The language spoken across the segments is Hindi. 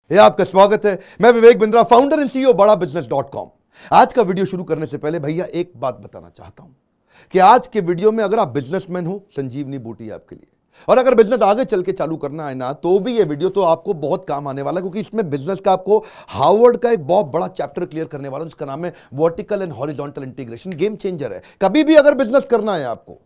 ये आपका स्वागत है। मैं Vivek Bindra, founder and CEO बड़ा बिजनेस.com। आज का वीडियो शुरू करने से पहले भैया एक बात बताना चाहता हूं कि आज के वीडियो में अगर आप बिजनेसमैन हो, संजीवनी बूटी है आपके लिए। और अगर बिजनेस आगे चल के चालू करना है ना, तो भी ये वीडियो तो आपको बहुत काम आने वाला है, क्योंकि इसमें बिजनेस का आपको हार्वर्ड का एक बहुत बड़ा चैप्टर क्लियर करने वाला हूं, जिसका नाम है vertical and horizontal integration. Game changer है। कभी भी अगर बिजनेस करना है आपको,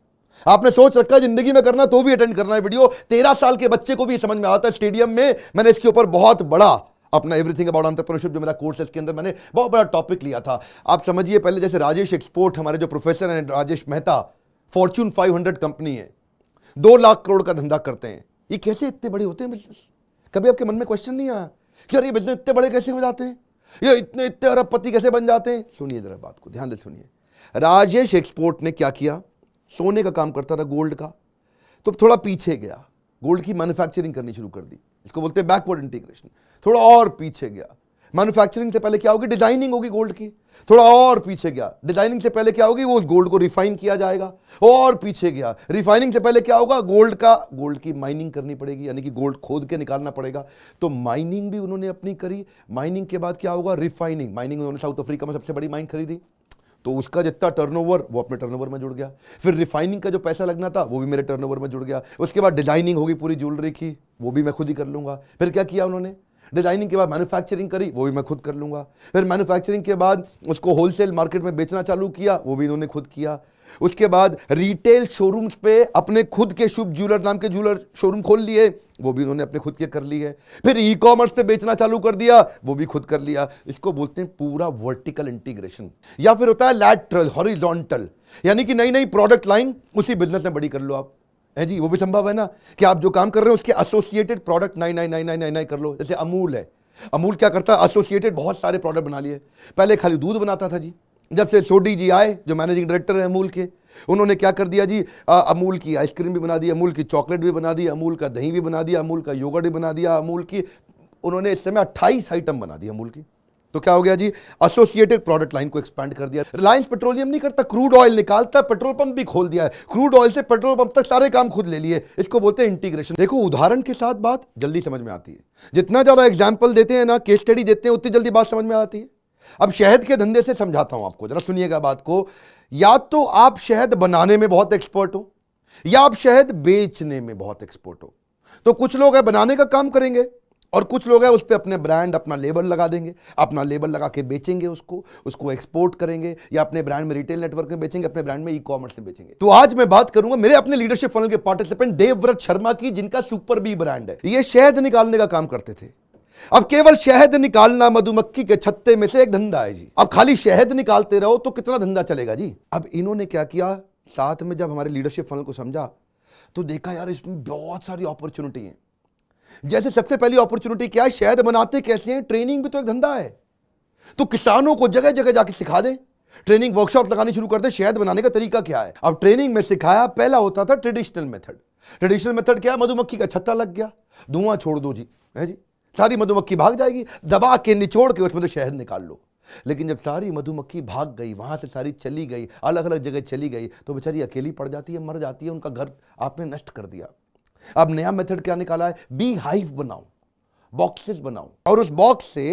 आपने सोच रखा है जिंदगी में करना, तो भी अटेंड करना है वीडियो। 13 साल के बच्चे को भी समझ में आता है। स्टेडियम में मैंने इसके ऊपर बहुत बड़ा अपना एवरीथिंग अबाउट एंटरप्रेन्योरशिप जो मेरा कोर्स है, इसके अंदर मैंने बहुत बड़ा टॉपिक लिया था। आप समझिए, पहले जैसे राजेश एक्सपोर्ट, हमारे जो प्रोफेसर हैं राजेश मेहता, फॉर्च्यून 500 कंपनी है, 2 लाख करोड़ का धंधा करते हैं। ये कैसे इतने बड़े होते हैं बिजनेस? कभी आपके मन में क्वेश्चन नहीं आया कि यार ये बिजनेस इतने बड़े कैसे हो जाते हैं, ये इतने अरबपति कैसे बन जाते हैं? सुनिए जरा बात को, ध्यान से सुनिए। राजेश एक्सपोर्ट ने क्या किया? सोने का काम करता था, गोल्ड का, तो थोड़ा पीछे गया, गोल्ड की मैन्युफैक्चरिंग करनी शुरू कर दी। इसको बोलते हैं बैकवर्ड इंटीग्रेशन। थोड़ा और पीछे गया, मैन्युफैक्चरिंग से पहले क्या होगी? डिजाइनिंग होगी गोल्ड की। थोड़ा और पीछे गया, डिजाइनिंग से पहले क्या होगी? वो गोल्ड को रिफाइन किया जाएगा। और पीछे गया, रिफाइनिंग से पहले क्या होगा? गोल्ड की माइनिंग करनी पड़ेगी, यानी कि गोल्ड खोद के निकालना पड़ेगा। तो माइनिंग भी उन्होंने अपनी करी। माइनिंग के बाद क्या होगा? रिफाइनिंग। माइनिंग उन्होंने साउथ अफ्रीका में सबसे बड़ी माइन खरीदी, तो उसका जितना टर्नओवर वो अपने टर्नओवर में जुड़ गया। फिर रिफाइनिंग का जो पैसा लगना था वो भी मेरे टर्नओवर में जुड़ गया। उसके बाद डिजाइनिंग होगी पूरी ज्वेलरी की, वो भी मैं खुद ही कर लूंगा। फिर क्या किया उन्होंने? डिजाइनिंग के बाद मैन्युफैक्चरिंग करी, वो भी मैं खुद कर लूंगा। फिर मैन्युफैक्चरिंग के बाद उसको होलसेल मार्केट में बेचना चालू किया, वो भी इन्होंने खुद किया। उसके बाद रिटेल शोरूम्स पे अपने खुद के शुभ ज्वेलर नाम के ज्वेलर शोरूम खोल लिए, वो भी उन्होंने अपने खुद के कर लिए। फिर ई कॉमर्स पे बेचना चालू कर दिया, वो भी खुद कर लिया। इसको बोलते हैं पूरा वर्टिकल इंटीग्रेशन। या फिर होता है लैटरल हॉरिजॉन्टल, यानी कि नई नई प्रोडक्ट लाइन उसी बिजनेस में बड़ी कर लो आप, है जी। वो भी संभव है ना कि आप जो काम कर रहे हो उसके एसोसिएटेड प्रोडक्ट नई कर लो। जैसे अमूल है, अमूल क्या करता है? एसोसिएटेड बहुत सारे प्रोडक्ट बना लिए। पहले खाली दूध बनाता था जी। जब से सोडी जी आए, जो मैनेजिंग डायरेक्टर है अमूल के, उन्होंने क्या कर दिया जी? अमूल की आइसक्रीम भी बना दी, अमूल की चॉकलेट भी बना दी, अमूल का दही भी बना दिया, अमूल का योगर्ट भी बना दिया, अमूल की उन्होंने इस समय 28 आइटम बना दी अमूल की। तो क्या हो गया जी? एसोसिएटेड प्रोडक्ट लाइन को एक्सपैंड कर दिया। रिलायंस पेट्रोलियम नहीं करता, क्रूड ऑयल निकालता, पेट्रोल पंप भी खोल दिया है। क्रूड ऑयल से पेट्रोल पंप तक सारे काम खुद ले लिए। इसको बोलते हैं इंटीग्रेशन। देखो, उदाहरण के साथ बात जल्दी समझ में आती है। जितना ज्यादा एग्जाम्पल देते हैं ना, केस स्टडी देते हैं, उतनी जल्दी बात समझ में आती है। अब शहद के धंधे से समझाता हूं आपको, जरा सुनिएगा बात को। या तो आप शहद बनाने में बहुत एक्सपर्ट हो, या आप शहद बेचने में बहुत एक्सपर्ट हो। तो कुछ लोग है बनाने का काम करेंगे, और कुछ लोग है उस पर अपने ब्रांड, अपना लेबल लगा देंगे, अपना लेबल लगा के बेचेंगे, उसको एक्सपोर्ट करेंगे, या अपने ब्रांड में रिटेल नेटवर्क में बेचेंगे, अपने ब्रांड में ई कॉमर्स में बेचेंगे। तो आज मैं बात करूंगा मेरे अपने लीडरशिप फनल के पार्टिसिपेंट देवव्रत शर्मा की, जिनका सुपर बी ब्रांड है। ये शहद निकालने का काम करते थे। अब केवल शहद निकालना मधुमक्खी के छत्ते में से एक धंधा है जी। अब खाली शहद निकालते रहो तो कितना धंधा चलेगा जी? अब इन्होंने क्या किया, साथ में जब हमारे लीडरशिप फनल को समझा तो देखा यार इसमें बहुत सारी अपॉर्चुनिटी है। जैसे सबसे पहली अपॉर्चुनिटी क्या है? शहद बनाते कैसे हैं? ट्रेनिंग भी तो एक धंधा है। तो किसानों को जगह जगह जाके सिखा दें, ट्रेनिंग वर्कशॉप लगानी शुरू कर दें, शहद बनाने का तरीका क्या है। अब ट्रेनिंग में सिखाया, पहला होता था ट्रेडिशनल मेथड। ट्रेडिशनल मेथड क्या है? मधुमक्खी का छत्ता लग गया, धुआं छोड़ दो जी, है जी, सारी मधुमक्खी भाग जाएगी, दबा के निचोड़ के उसमें तो शहद निकाल लो। लेकिन जब सारी मधुमक्खी भाग गई, वहां से सारी चली गई, अलग अलग जगह चली गई, तो बेचारी अकेली पड़ जाती है, मर जाती है, उनका घर आपने नष्ट कर दिया। अब नया मेथड क्या निकाला है? बी हाइव बनाओ, बॉक्सेस बनाओ, और उस बॉक्स से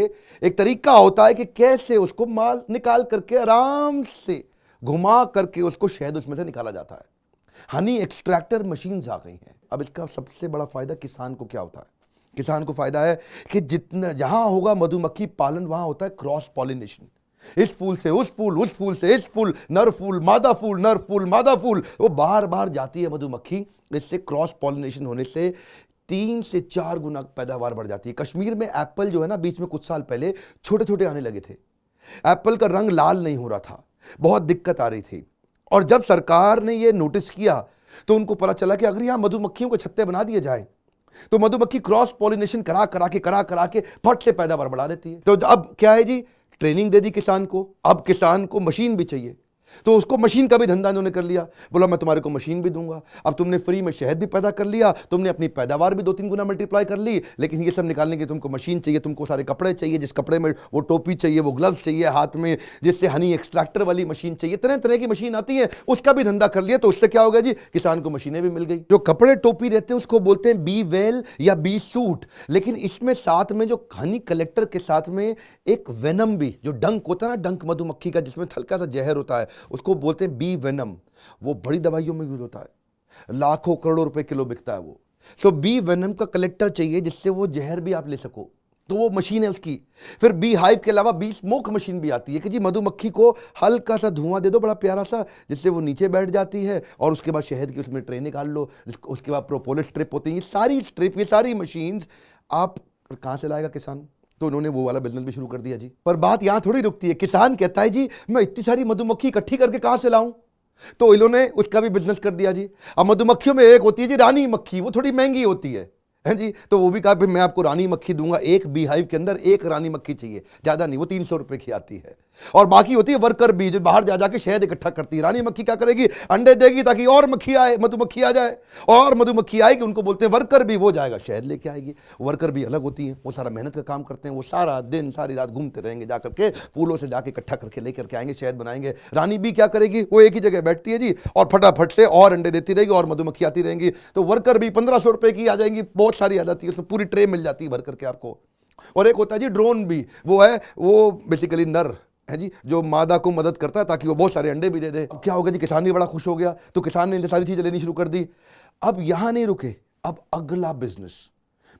एक तरीका होता है कि कैसे उसको माल निकाल करके आराम से घुमा करके उसको शहद उसमें से निकाला जाता है। हनी एक्सट्रैक्टर मशीन्स आ गई हैं। अब इसका सबसे बड़ा फायदा किसान को क्या होता है? किसान को फायदा है कि जितना जहां होगा मधुमक्खी पालन, वहां होता है क्रॉस पॉलिनेशन। इस फूल से उस फूल, उस फूल से इस फूल, नर फूल मादा फूल, नर फूल मादा फूल, वो बार बार जाती है मधुमक्खी। इससे क्रॉस पॉलिनेशन होने से 3 से 4 गुना पैदावार बढ़ जाती है। कश्मीर में एप्पल जो है ना, बीच में कुछ साल पहले छोटे छोटे आने लगे थे। एप्पल का रंग लाल नहीं हो रहा था, बहुत दिक्कत आ रही थी। और जब सरकार ने ये नोटिस किया तो उनको पता चला कि अगर यहां मधुमक्खियों के छत्ते बना दिए जाए तो मधुमक्खी क्रॉस पॉलिनेशन करा करा के फट से पैदावार बढ़ा देती है। तो अब क्या है जी? ट्रेनिंग दे दी किसान को। अब किसान को मशीन भी चाहिए। तो उसको मशीन का भी धंधा इन्होंने कर लिया। बोला मैं तुम्हारे को मशीन भी दूंगा। अब तुमने फ्री में शहद भी पैदा कर लिया, तुमने अपनी पैदावार भी 2-3 गुना मल्टीप्लाई कर ली, लेकिन ये सब निकालने के तुमको मशीन चाहिए, तुमको सारे कपड़े चाहिए, जिस कपड़े में वो टोपी चाहिए, वो ग्लव्स चाहिए हाथ में, जिससे हनी एक्सट्रैक्टर वाली मशीन चाहिए, तरह तरह की मशीन आती है, उसका भी धंधा कर लिया। तो उससे क्या होगा जी, किसान को मशीनें भी मिल गई। जो कपड़े टोपी रहते हैं उसको बोलते हैं बी वेल या बी सूट, लेकिन इसमें साथ में जो हनी कलेक्टर के साथ में एक वेनम भी, जो डंक होता है ना, डंक मधुमक्खी का जिसमें हल्का सा जहर होता है, उसको बोलते हैं बी वेनम। वो बड़ी दवाइयों में यूज होता है, लाखों करोड़ों रुपए किलो बिकता है वो। सो बी वेनम का कलेक्टर चाहिए जिससे वो जहर भी आप ले सको, तो वो मशीन है उसकी। फिर बी हाइव के अलावा बी स्मोक मशीन भी आती है कि जी मधुमक्खी को हल्का सा धुआं दे दो बड़ा प्यारा सा, जिससे वो नीचे बैठ जाती है और उसके बाद शहद की उसमें ट्रे निकाल लो। उसके बाद प्रोपोलिस स्ट्रिप होती है। ये सारी स्ट्रिप, ये सारी मशीन्स आप कहां से लाएगा किसान? तो उन्होंने वो वाला बिजनेस भी शुरू कर दिया जी। पर बात यहां थोड़ी रुकती है। किसान कहता है जी मैं इतनी सारी मधुमक्खी इकट्ठी करके कहां से लाऊं? तो इन्होंने उसका भी बिजनेस कर दिया जी। अब मधुमक्खियों में एक होती है जी रानी मक्खी, वो थोड़ी महंगी होती है जी। तो वो भी कहा भाई मैं आपको रानी मक्खी दूंगा, एक बी हाइव के अंदर एक रानी मक्खी चाहिए, ज्यादा नहीं, वो 300 रुपए की आती है। और बाकी होती है वर्कर बी, जो बाहर जा जाके शहद इकट्ठा करती है। रानी मक्खी क्या करेगी? अंडे देगी ताकि और मक्खी आए, मधुमक्खी आ जाए, और मधुमक्खी आएगी, उनको बोलते हैं वर्कर बी, वो जाएगा शहद लेके आएगी। वर्कर बी अलग होती है, वो सारा मेहनत का काम करते हैं, वो सारा दिन सारी रात घूमते रहेंगे, जाकर के फूलों से जाके इकट्ठा करके लेकर के आएंगे, शहद बनाएंगे। रानी बी क्या करेगी? वो एक ही जगह बैठती है जी और फटाफट से और अंडे देती रहेगी और मधुमक्खी आती रहेंगी। तो वर्कर बी 1500 रुपए की आ जाएंगी, बहुत सारी आ जाती है, उसमें पूरी ट्रे मिल जाती है भर करके आपको। और एक होता है जी ड्रोन बी, वो बेसिकली नर है जी, जो मादा को मदद करता है ताकि वो बहुत सारे अंडे भी दे दे। अब क्या होगा जी, किसान भी बड़ा खुश हो गया, तो किसान ने इनसे सारी चीजें लेनी शुरू कर दी। अब यहां नहीं रुके, अब अगला बिजनेस।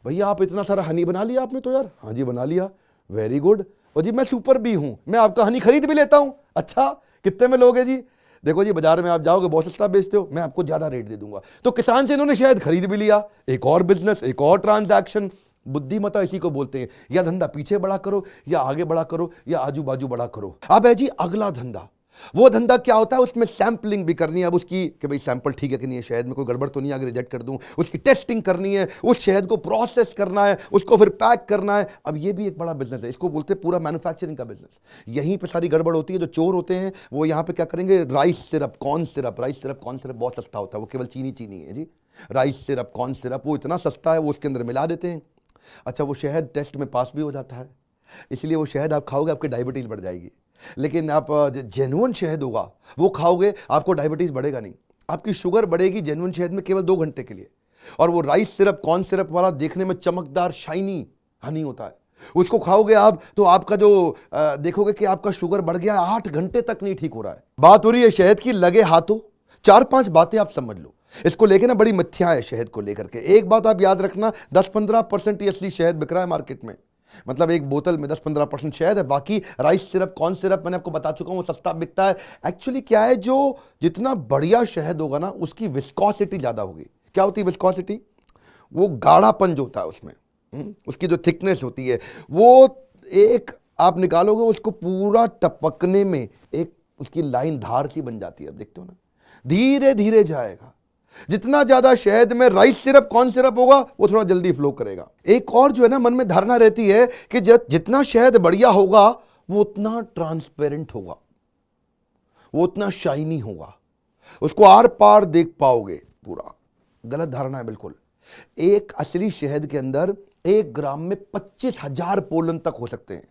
भैया आप इतना सारा हनी बना लिया आपने? तो यार हाँ जी बना लिया, वेरी गुड। और जी मैं सुपर बी हूं, मैं आपका हनी खरीद भी लेता हूं। अच्छा कितने में लोगे जी? देखो जी बाजार में आप जाओगे बहुत सस्ता बेचते हो, मैं आपको ज्यादा रेट दे दूंगा। तो किसान से इन्होंने शायद खरीद भी लिया। एक और बिजनेस, एक और ट्रांजैक्शन। बुद्धिमत्ता इसी को बोलते हैं। या धंधा पीछे बड़ा करो, या आगे बड़ा करो, या आजू बाजू बड़ा करो। अब है जी अगला धंधा। वो धंधा क्या होता है? उसमें सैंपलिंग भी करनी है। अब उसकी कि भाई सैंपल ठीक है कि नहीं है, शहद में कोई गड़बड़ तो नहीं, आगे रिजेक्ट कर दूं। उसकी टेस्टिंग करनी है, उस शहद को प्रोसेस करना है, उसको फिर पैक करना है। अब ये भी एक बड़ा बिजनेस है, इसको बोलते हैं पूरा मैन्युफैक्चरिंग का बिजनेस। यहीं पे सारी गड़बड़ होती है। जो चोर होते हैं वो यहाँ पे क्या करेंगे, rice syrup, corn syrup. Rice syrup, corn syrup बहुत सस्ता होता है, वो केवल चीनी है जी। राइस सिरप, कॉर्न सिरप, वो इतना सस्ता है, वो उसके अंदर मिला देते हैं। अच्छा वो शहद टेस्ट में पास भी हो जाता है, इसलिए वो शहद आप खाओगे आपकी डायबिटीज बढ़ जाएगी। लेकिन आप जेन्युइन शहद होगा वो खाओगे, आपको डायबिटीज बढ़ेगा नहीं, आपकी शुगर बढ़ेगी जेन्युइन शहद में केवल 2 घंटे के लिए। और वो राइस सिरप, कॉर्न सिरप वाला देखने में चमकदार शाइनी हनी होता है, उसको खाओगे आप तो आपका जो देखोगे कि आपका शुगर बढ़ गया, 8 घंटे तक नहीं ठीक हो रहा है। बात हो रही है शहद की, लगे हाथों। 4-5 बातें आप समझ लो इसको लेके ना, बड़ी मिथ्या है शहद को लेकर के। एक बात आप याद रखना, 10-15% असली शहद बिक रहा है मार्केट में। मतलब एक बोतल में 10-15% शहद है, बाकी राइस सिरप, कॉर्न सिरप मैंने आपको बता चुका हूं, वो सस्ता बिकता है। एक्चुअली क्या है, जो जितना बढ़िया शहद होगा ना उसकी विस्कोसिटी ज्यादा होगी। क्या होती है विस्कोसिटी? वो गाढ़ापन जो होता है उसमें, उसकी जो थिकनेस होती है, वो एक आप निकालोगे उसको पूरा टपकने में एक उसकी लाइन धार सी बन जाती है। अब देखते हो ना, धीरे धीरे जाएगा। जितना ज्यादा शहद में राइस सिरप, कॉर्न सिरप होगा वो थोड़ा जल्दी फ्लो करेगा। एक और जो है ना मन में धारणा रहती है कि जितना शहद बढ़िया होगा वो उतना ट्रांसपेरेंट होगा, वो उतना शाइनी होगा, उसको आर पार देख पाओगे पूरा। गलत धारणा है बिल्कुल। एक असली शहद के अंदर 1 ग्राम में 25,000 पोलन तक हो सकते हैं।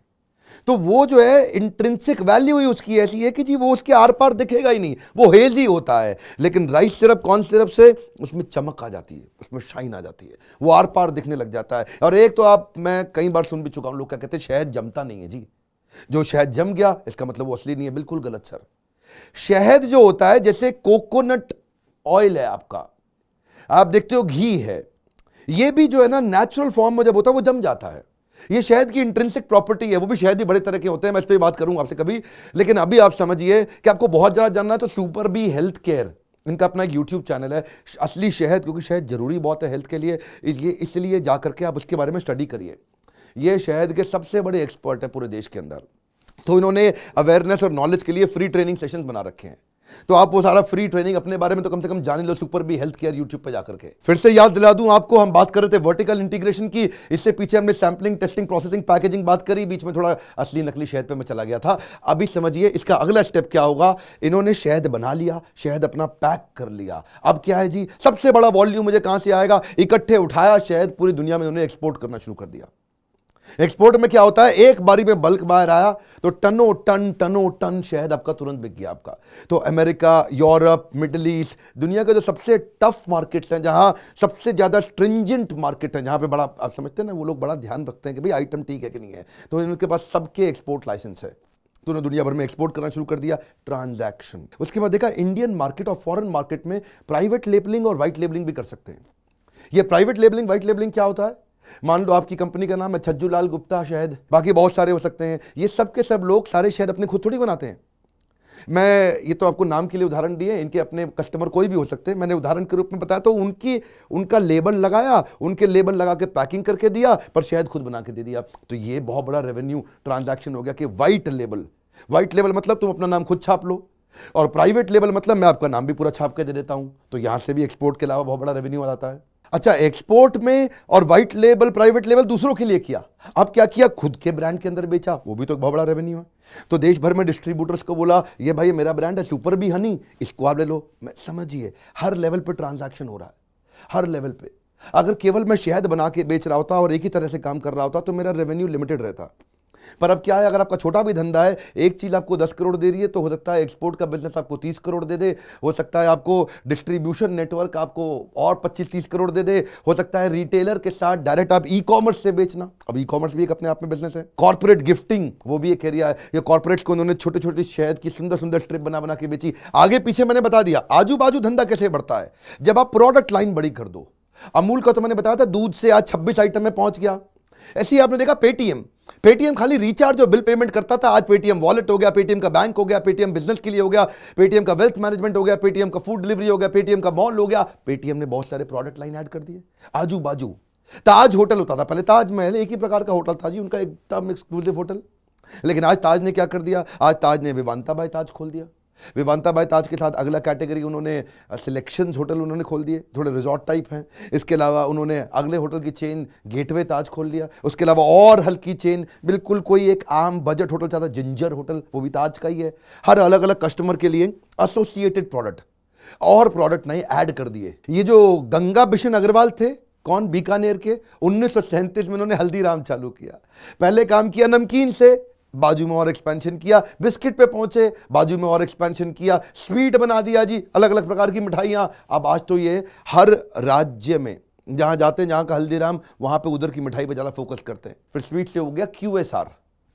तो वो जो है इंट्रिंसिक वैल्यू ही उसकी ऐसी है कि जी वो उसके आर पार दिखेगा ही नहीं, वो हेजी होता है। लेकिन राइस सिरप, कॉर्न सिरप से उसमें चमक आ जाती है, उसमें शाइन आ जाती है, वो आर पार दिखने लग जाता है। और एक तो मैं कई बार सुन भी चुका हूं, लोग क्या कहते हैं शहद जमता नहीं है जी। जो शहद जम गया इसका मतलब वो असली नहीं है। बिल्कुल गलत सर। शहद जो होता है जैसे कोकोनट ऑयल है आपका, आप देखते हो घी है, ये भी जो है ना नेचुरल फॉर्म में जब होता है वो जम जाता है। ये शहद की इंट्रिंसिक प्रॉपर्टी है। वो भी शहद भी बड़े तरह के होते हैं, मैं इस पर बात करूंगा आपसे कभी। लेकिन अभी आप समझिए कि आपको बहुत ज्यादा जानना है तो सुपर बी हेल्थ केयर, इनका अपना एक यूट्यूब चैनल है, असली शहद, क्योंकि शहद जरूरी बहुत है हेल्थ के लिए, इसलिए जाकर के आप उसके बारे में स्टडी करिए। ये शहद के सबसे बड़े एक्सपर्ट है पूरे देश के अंदर। तो इन्होंने अवेयरनेस और नॉलेज के लिए फ्री ट्रेनिंग सेशंस बना रखे हैं। तो आप वो सारा फ्री ट्रेनिंग अपने बारे में तो कम से कम जान लो super B health care YouTube पे जाकर के। फिर से याद दिला दूं आपको, हम बात कर रहे थे वर्टिकल इंटीग्रेशन की, इससे पीछे हमने सैंपलिंग, टेस्टिंग, प्रोसेसिंग, पैकेजिंग बात करी, बीच में थोड़ा असली नकली शहद पे मैं चला गया था। अभी समझिए इसका अगला स्टेप क्या होगा। इन्होंने शहद बना लिया, शहद अपना पैक कर लिया, अब क्या है जी, सबसे बड़ा वॉल्यूम मुझे कहां से आएगा, इकट्ठे उठाया शहद, पूरी दुनिया में उन्होंने एक्सपोर्ट करना शुरू कर दिया। एक्सपोर्ट में क्या होता है, एक बारी में बल्क बाहर आया तो टनों टन शहद आपका तुरंत बिक गया आपका। तो अमेरिका, यूरोप, मिडिल ईस्ट, दुनिया के जो सबसे टफ मार्केट्स हैं, जहां सबसे ज्यादा स्ट्रिंजेंट मार्केट है, जहां पे बड़ा आप समझते हैं ना, वो लोग बड़ा ध्यान रखते हैं कि भाई आइटम ठीक है कि नहीं है, तो उनके पास सबके एक्सपोर्ट लाइसेंस है, तो उन्होंने दुनिया भर में एक्सपोर्ट करना शुरू कर दिया। ट्रांजैक्शन, उसके बाद देखा इंडियन मार्केट और फॉरेन मार्केट में प्राइवेट लेबलिंग और व्हाइट लेबलिंग भी कर सकते हैं। ये प्राइवेट लेबलिंग, व्हाइट लेबलिंग क्या होता है, मान लो आपकी कंपनी का नाम है छज्जू लाल गुप्ता शहद, बाकी बहुत सारे हो सकते हैं, ये सब के सब लोग सारे शहद अपने खुद थोड़ी बनाते हैं। मैं ये तो आपको नाम के लिए उदाहरण दिए, इनके अपने कस्टमर कोई भी हो सकते हैं, मैंने उदाहरण के रूप में बताया, तो उनका लेबल लगाया, उनके लेबल लगा के पैकिंग करके दिया, पर शहद खुद बना के दे दिया। तो ये बहुत बड़ा रेवेन्यू ट्रांजैक्शन हो गया कि व्हाइट लेबल मतलब तुम अपना नाम खुद छाप लो, और प्राइवेट लेबल मतलब मैं आपका नाम भी पूरा छाप के दे देता हूं। तो यहां से भी एक्सपोर्ट के अलावा बहुत बड़ा रेवेन्यू आ जाता है। अच्छा, एक्सपोर्ट में और व्हाइट लेबल, प्राइवेट लेबल दूसरों के लिए किया, अब क्या किया, खुद के ब्रांड के अंदर बेचा, वो भी तो बहुत बड़ा रेवेन्यू है। तो देश भर में डिस्ट्रीब्यूटर्स को बोला, ये भाई मेरा ब्रांड है सुपर बी हनी, इसको आप ले लो। मैं समझिए हर लेवल पे ट्रांजैक्शन हो रहा है, हर लेवल पे। अगर केवल मैं शहद बना के बेच रहा होता और एक ही तरह से काम कर रहा होता तो मेरा रेवेन्यू लिमिटेड रहता। पर अब क्या है, अगर आपका छोटा भी धंधा है, एक चीज आपको 10 करोड़ दे रही है, तो हो सकता है एक्सपोर्ट का बिजनेस आपको 30 करोड़ दे दे, हो सकता है आपको डिस्ट्रीब्यूशन नेटवर्क आपको और 25-30 करोड़ दे दे, हो सकता है रिटेलर के साथ डायरेक्ट आप ई कॉमर्स से बेचना। अब ई कॉमर्स भी एक अपने आप में बिजनेस है। कॉर्पोरेट गिफ्टिंग, वो भी एक एरिया है। ये कॉर्पोरेट को उन्होंने छोटे छोटे शहद की सुंदर सुंदर स्ट्रिप बना बना के बेची। आगे पीछे मैंने बता दिया, आजू बाजू धंधा कैसे बढ़ता है, जब आप प्रोडक्ट लाइन बड़ी कर दो। अमूल का तो मैंने बताया था, दूध से आज 26 आइटम में पहुंच गया। ऐसे ही आपने देखा पेटीएम खाली रिचार्ज और बिल पेमेंट करता था, आज पेटीएम वॉलेट हो गया, पेटीएम का बैंक हो गया, पेटीएम बिजनेस के लिए हो गया, पेटीएम का वेल्थ मैनेजमेंट हो गया, पेटीएम का फूड डिलीवरी हो गया, पेटीएम का मॉल हो गया। पेटीएम ने बहुत सारे प्रोडक्ट लाइन ऐड कर दिए आजू बाजू। ताज होटल होता था पहले, ताजमहल एक ही प्रकार का होटल था जी, उनका एकदम एक्सक्लूसिव होटल, लेकिन आज ताज ने क्या कर दिया, आज ताज ने विवांता बाय ताज खोल दिया। विवांता बाय ताज के साथ अगला कैटेगरी उन्होंने सिलेक्शंस होटल उन्होंने खोल दिए, थोड़े रिजॉर्ट टाइप हैं। इसके अलावा उन्होंने अगले होटल की चेन गेटवे ताज खोल लिया। उसके अलावा और हल्की चेन, बिल्कुल कोई एक आम बजट होटल चाहता, जिंजर होटल, वो भी ताज का ही है। हर अलग अलग कस्टमर के लिए एसोसिएटेड प्रोडक्ट और प्रोडक्ट नए ऐड कर दिए। ये जो गंगा बिशन अग्रवाल थे, कौन, बीकानेर के, 1937 में उन्होंने हल्दीराम चालू किया। पहले काम किया नमकीन से, बाजू में और एक्सपेंशन किया, बिस्किट पे पहुंचे, बाजू में और एक्सपेंशन किया, स्वीट बना दिया जी, अलग अलग प्रकार की मिठाइयां। अब आज तो ये हर राज्य में जहां जाते हैं, जहां का हल्दीराम, वहां पे उधर की मिठाई पे ज्यादा फोकस करते हैं। फिर स्वीट से हो गया QSR,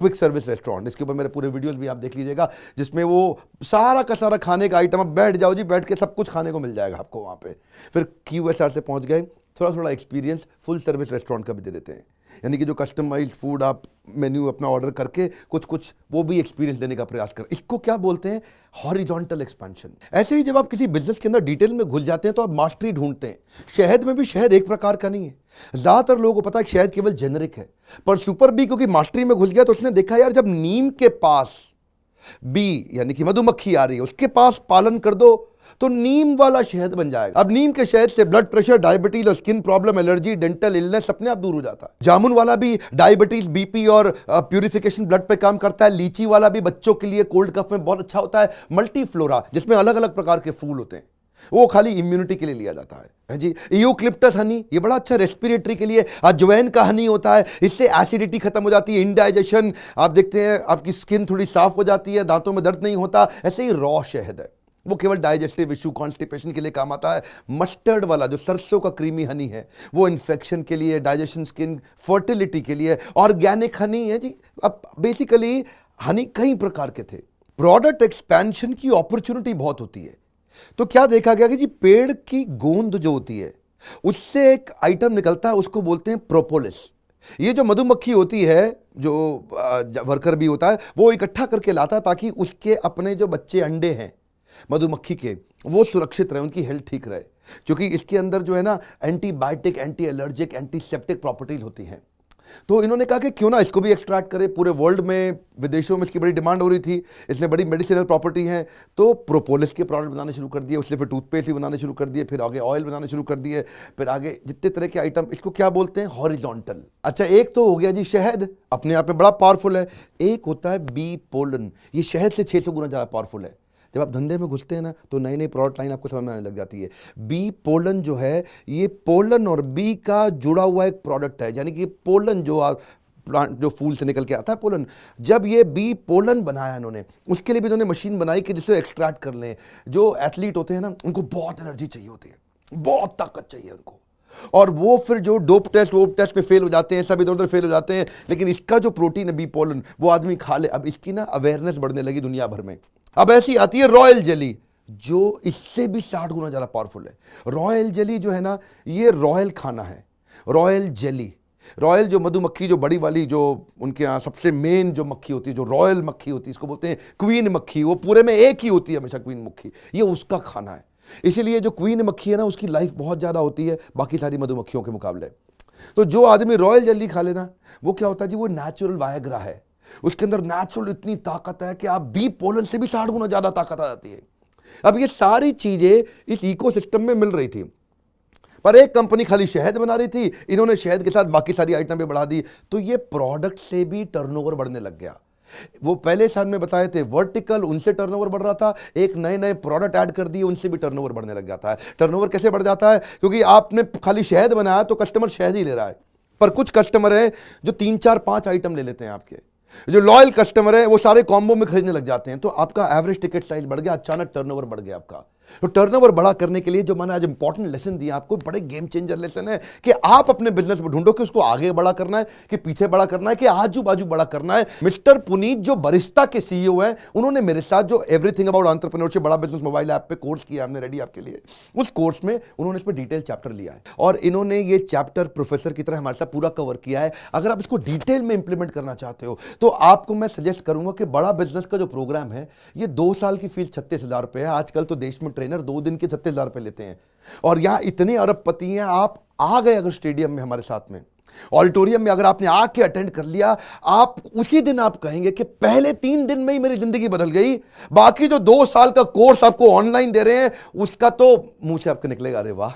क्विक सर्विस रेस्टोरेंट। इसके ऊपर मेरे पूरे वीडियोस भी आप देख लीजिएगा, जिसमें वो सारा का सारा खाने का आइटम, अब बैठ जाओ जी, बैठ के सब कुछ खाने को मिल जाएगा आपको वहां पे। फिर QSR से पहुंच गए, थोड़ा थोड़ा एक्सपीरियंस फुल सर्विस रेस्टोरेंट का भी दे देते हैं, यानी कि जो कस्टमाइज्ड फूड आप मेन्यू अपना ऑर्डर करके कुछ वो भी एक्सपीरियंस देने का प्रयास कर। इसको क्या बोलते हैं, हॉरिजॉन्टल एक्सपेंशन। ऐसे ही जब आप किसी बिजनेस के अंदर डिटेल में घुस जाते हैं तो आप मास्टरी ढूंढते हैं। शहद में भी शहद एक प्रकार का नहीं है, ज्यादातर लोगों को पता है कि शहद केवल जेनरिक है, पर सुपर बी क्योंकि मास्टरी में घुस गया तो उसने देखा यार, जब नीम के पास बी यानी कि मधुमक्खी आ रही है, उसके पास पालन कर दो तो नीम वाला शहद बन जाएगा। अब नीम के शहद से ब्लड प्रेशर, डायबिटीज और skin problem, allergy, dental illness अपने आप दूर हो जाता है। जामुन वाला भी डायबिटीज, बीपी और प्यूरिफिकेशन ब्लड पे काम करता है। लीची वाला भी बच्चों के लिए कोल्ड कफ में बहुत अच्छा होता है। मल्टी फ्लोरा, जिसमें अलग अलग प्रकार के फूल होते हैं, वो खाली इम्यूनिटी के लिए लिया जाता है जी। यूकलिप्टस हनी, ये बड़ा अच्छा रेस्पिरेटरी के लिए। अजवाइन का हनी होता है, इससे एसिडिटी खत्म हो जाती है, इंडाइजेशन, आप देखते हैं आपकी स्किन थोड़ी साफ हो जाती है, दांतों में दर्द नहीं होता। ऐसे ही रॉ शहद है, वो केवल डाइजेस्टिव इशू, कॉन्स्टिपेशन के लिए काम आता है। मस्टर्ड वाला जो सरसों का क्रीमी हनी है, वो इन्फेक्शन के लिए, डाइजेशन, स्किन, फर्टिलिटी के लिए। ऑर्गेनिक हनी है जी। अब बेसिकली हनी कई प्रकार के थे। प्रोडक्ट एक्सपेंशन की अपॉर्चुनिटी बहुत होती है, तो क्या देखा गया कि जी पेड़ की गोंद जो होती है उससे एक आइटम निकलता है, उसको बोलते हैं प्रोपोलिस। ये जो मधुमक्खी होती है, जो वर्कर भी होता है, वो इकट्ठा करके लाता है ताकि उसके अपने जो बच्चे अंडे हैं मधुमक्खी के, वो सुरक्षित रहे, उनकी हेल्थ ठीक रहे, क्योंकि इसके अंदर जो है ना antibiotic, anti allergic, antiseptic properties होती हैं। तो इन्होंने कहा कि क्यों ना इसको भी एक्सट्रैक्ट करें। पूरे वर्ल्ड में, विदेशों में इसकी बड़ी डिमांड हो रही थी, इसमें बड़ी मेडिसिनल प्रॉपर्टी है। तो प्रोपोलिस के प्रोडक्ट बनाने शुरू कर दिए, उससे फिर टूथपेस्ट भी बनाने शुरू कर दिए, फिर आगे ऑयल बनाने शुरू कर दिए, फिर आगे जितने तरह के आइटम, इसको क्या बोलते हैं, हॉरिजॉन्टल। अच्छा, एक तो हो गया जी शहद, अपने आप में बड़ा पावरफुल है। एक होता है बी पोलन, ये शहद से 600 गुना ज़्यादा पावरफुल है। जब आप धंधे में घुसते हैं ना, तो नई नई प्रोडक्ट लाइन आपको समझ में आने लग जाती है। बी पोलन जो है, ये पोलन और बी का जुड़ा हुआ एक प्रोडक्ट है, यानी कि पोलन जो प्लांट, जो फूल से निकल के आता है पोलन, जब ये बी पोलन बनाया इन्होंने, उसके लिए भी इन्होंने मशीन बनाई कि जिससे एक्सट्रैक्ट कर लें। जो एथलीट होते हैं ना, उनको बहुत एनर्जी चाहिए होती है, बहुत ताकत चाहिए उनको, और वो फिर जो डोप टेस्ट में फेल हो जाते हैं, सब इधर उधर फेल हो जाते हैं। लेकिन इसका जो प्रोटीन है बी पोलन, वो आदमी खा ले। अब इसकी ना अवेयरनेस बढ़ने लगी दुनिया भर में। अब ऐसी आती है रॉयल जेली, जो इससे भी 60 गुना ज़्यादा पावरफुल है। रॉयल जेली जो है ना, ये रॉयल खाना है, रॉयल जेली। रॉयल जो मधुमक्खी, जो बड़ी वाली, जो उनके यहाँ सबसे मेन जो मक्खी होती है, जो रॉयल मक्खी होती है, इसको बोलते हैं क्वीन मक्खी। वो पूरे में एक ही होती है हमेशा, क्वीन मक्खी, ये उसका खाना है। इसीलिए जो क्वीन मक्खी है ना, उसकी लाइफ बहुत ज़्यादा होती है बाकी सारी मधुमक्खियों के मुकाबले। तो जो आदमी रॉयल जेली खा लेना, वो क्या होता है जी, वो नेचुरल वायग्रा है। उसके अंदर नेचुरल इतनी ताकत है कि आप बी पोलन से भी 60 गुना ज़्यादा ताकत आ जाती है। अब ये सारी चीज़ें इस इकोसिस्टम में मिल रही थी, पर एक कंपनी खाली शहद बना रही थी, इन्होंने शहद के साथ बाकी सारी आइटम भी बढ़ा दी, तो ये प्रोडक्ट से भी टर्नओवर बढ़ने लग गया। वो पहले साल में बताए थे वर्टिकल, उनसे टर्नओवर बढ़ रहा था। एक नए नए प्रोडक्ट ऐड कर दिए, उनसे भी टर्नओवर बढ़ने लग जाता है। टर्नओवर कैसे बढ़ जाता है? क्योंकि आपने खाली शहद बनाया तो कस्टमर शहद ही ले रहा है, पर कुछ कस्टमर है जो 3 4 5 आइटम ले लेते हैं आपके। जो लॉयल कस्टमर है वो सारे कॉम्बो में खरीदने लग जाते हैं, तो आपका एवरेज टिकट साइज बढ़ गया, अचानक टर्नओवर बढ़ गया आपका। तो टर्नओवर बड़ा करने के लिए जो मैंने आज इंपॉर्टेंट लेसन दिया आपको, बड़े गेम चेंजर लेसन है कि आप अपने बिजनेस में ढूंढो कि उसको आगे बड़ा करना है, कि पीछे बड़ा करना है, कि आजू बाजू बड़ा करना है। मिस्टर पुनीत जो बरिस्ता के सीईओ हैं, उन्होंने मेरे साथ जो एवरीथिंग अबाउट एंटरप्रेन्योरशिप बड़ा बिजनेस मोबाइल ऐप पे कोर्स किया हमने, रेडी आपके लिए। उस कोर्स में उन्होंने इस पर डिटेल चैप्टर लिया है, और इन्होंने ये चैप्टर प्रोफेसर की तरह हमारे साथ पूरा कवर किया है। अगर आप इसको डिटेल में इंप्लीमेंट करना चाहते हो, तो आपको मैं सजेस्ट करूंगा कि बड़ा बिजनेस का जो प्रोग्राम है, ये 2 साल की फीस 36,000 रुपये है। आजकल तो देश में ट्रेनर 2 दिन के 36,000 रुपये लेते हैं, और यहां इतने अरबपति हैं। आप आ गए अगर स्टेडियम में हमारे साथ में, ऑडिटोरियम में अगर आपने आके अटेंड कर लिया, आप उसी दिन आप कहेंगे कि पहले 3 दिन में ही मेरी जिंदगी बदल गई। बाकी जो 2 साल का कोर्स आपको ऑनलाइन दे रहे हैं, उसका तो मुंह से आपके निकलेगा, अरे वाह।